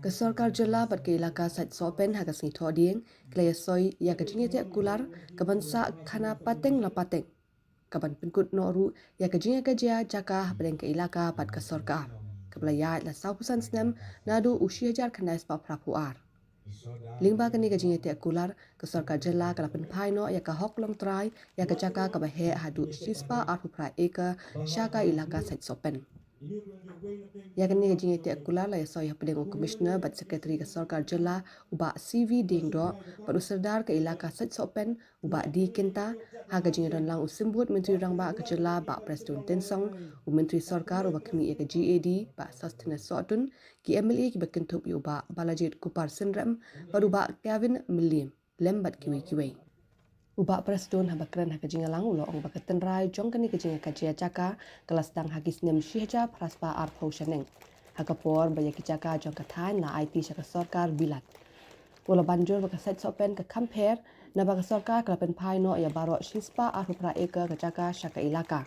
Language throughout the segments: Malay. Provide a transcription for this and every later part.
Kesorkar jela bat ke ilaka sait sopen haga sing thoding klaya soi ya kajinge te kular kabansa khana pateng la pateng kaban pinkut noru ya kajinge kajia jaka badeng ke ilaka bat kesorkar kablaya la saupusan snem nadu ushiajar khandais pa prapuar lingba kani kajinge te kular kesorkar jela kala penpai no ya ka hoklong trai ya ka jaka ka bahe hadu shispa arpupra eka shaka ilaka sait sopen ya kini kajing iti akular la yaso ya pedeng komisioner bat sekretari ke Sarkar Jela uba CV dingdo bat userdar ke ilaka sat sopen uba di kenta ha kajing ran lang usimbut menteri rang ba ke Jela ba Presiden Tensong u menteri Sarkar uba kini ke GAD ba Sustina Sotun ki MLA ki bakentup uba Balajit Kupar Sindram bat uba Kevin Milim lembat kiwi-kiwi Ubak Presiden habakran hakajinga lang ulo ong bakatan rai jong kani kajinga kajia jaka kelas dang hagis nem syihja praspa arpo shaneng hakapor baya kijaka jong kathan na IT syaka sorkar bilat ulo banjur bakasait sopen ke compare na baka sorkar kelapen pai no ya baro shispa arpo pra eka kajaka syaka ilaka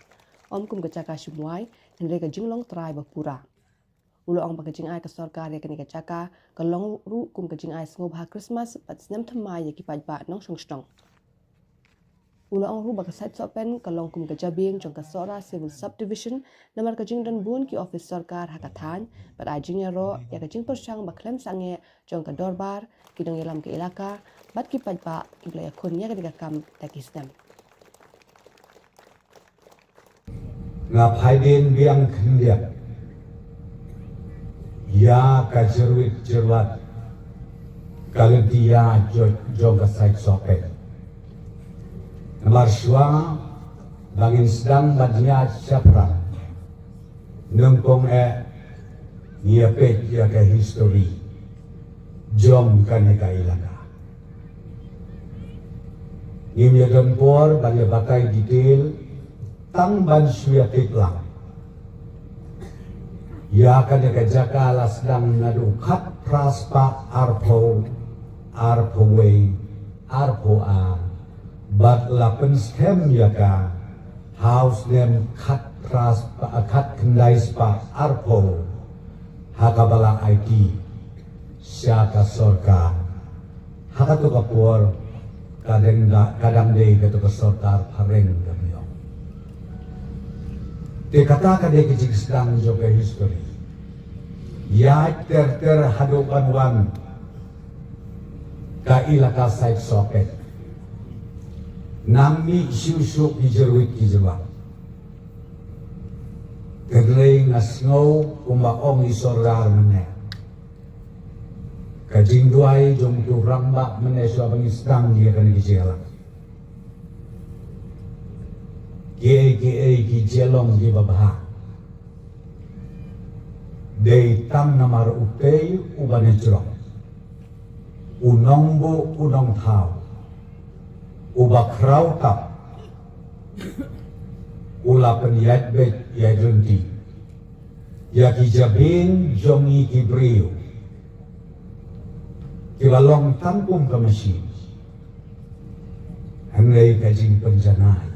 kum kajaka shimwai henry kajinglong trai bapura ulo ong bakajing ai ke sorkar ya kani kajaka kalong ru kum kajing ai sngop ha Christmas pat snem thamai ya kipaj ba nong shongstong Ula ang ruba kasait sopen kalong kum kajabing jong kasora civil subdivision namar kajing dan bun ki office sarkar hakathan but ajing ro ya kajing persyang baklem sange jong ka dorbar kidong ilam ke ilaka bat ki pajba ki blaya kunya ka kam takistem nga phaidin biang khndiak ya kajerwit jerwat kalentia jong kasait sopen Marswa bangin sedang badnya syapra nengkong ngiapet ya ke history jom kane ka ilaka ngimya dempor bangya bakai detail tang ban suya tiklang ya kane ka jaka sedang nadu khat praspa arpo way arpo a But lapen stem yaka house nem kat pras kat kendai spa arpo hakabala IT syaka sorka hakatu kapur kadang dei katu kesorkar pareng kamyo te kata kade kecik sedang joga history ya ter hadupan wan ka ilaka site socket Nami syusuk hijerwit hijerwa Kerlei ngasngau kumbaong isorar meneh Kajing duai jong tu rambak meneh suabang istang dia kan kijelang Kiai kijelong di babaha Dei tam namar upei ubane jerong Unongbo unong tau Ubak rautap ula penyat bet ya junti ya kijabin jongi kibriu kibalong tangkum ke mesin hengai kajing penjanai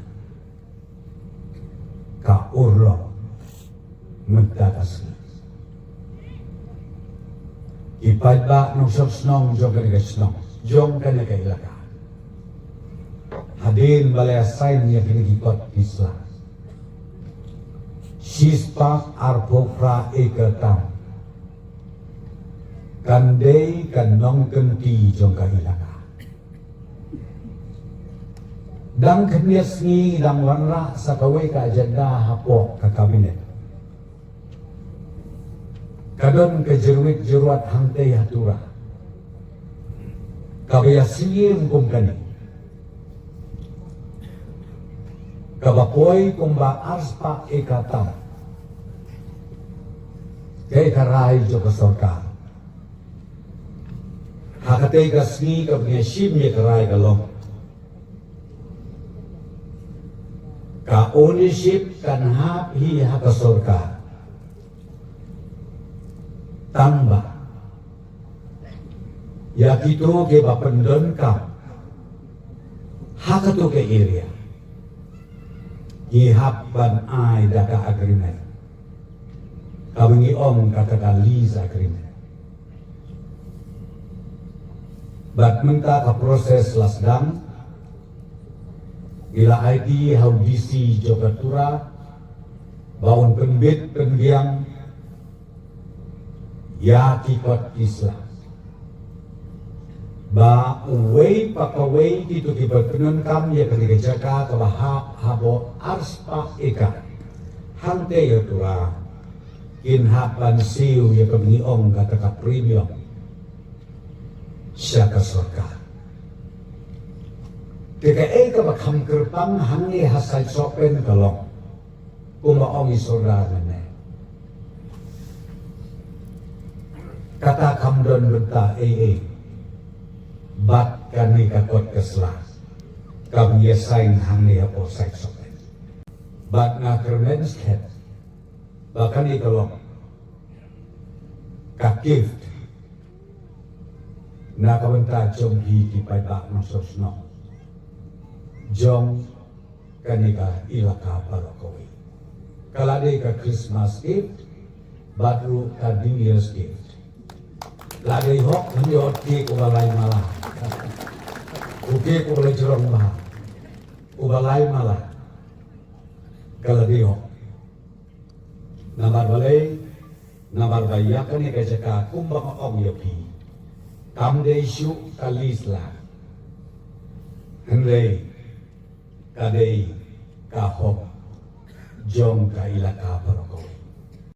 ka urlo mentatasi ipadba nung snong jong ka snong jong ka ilaka Hadin balaya sain ya kinikikot isla Shispa arpopra eketam Kandei kanong kenti jongka ilaka Dang kenias ni dang wanra sakaway ka agenda hapok ka kabinet Kadon ka jerwit hangtay hatura Kabaya siyim kum kani Kabapoy kumba arspa ikatam Kay karay jo kasorka Hakatay kasni kabnyashim ya karay kalong Ka ownership kan hap hi hakasorka Tamba Yakito ke bapendon ka Hakato ke area Ihap ban ai daka agreement. Kami om katakan lease agreement. Bat menta ka proses lasdam ila ID haudisi jogatura baun penbit pendiang ya kikot Islam ba uwei pakawei itu kiberpenun kam ya kani jaka ka bahap habo arspa eka hante ya tura in hapan siu ya kami ong kata ka premium syaka surga TKE ka bakam kerpang hangi hasai sopen kalong kuma ong isora nane kata kamdon benta bat kani kakot keslah kam yesain hangi apo sai sopen bat na kermens ket bahkan di kalong kakif na kawenta jom hi ki pai bak no sosno jom kanika ilaka parokowi kalade ka Christmas gift batru ka New Year's gift lagi hok nyot ki ko balai malah uke ko balai jorong bah ubalai malah kalade hok namar balai namar bayakan ni kajaka kumbang ong yopi kam de shu kalisla henrei kadei ka hok jong ka ilaka parokowi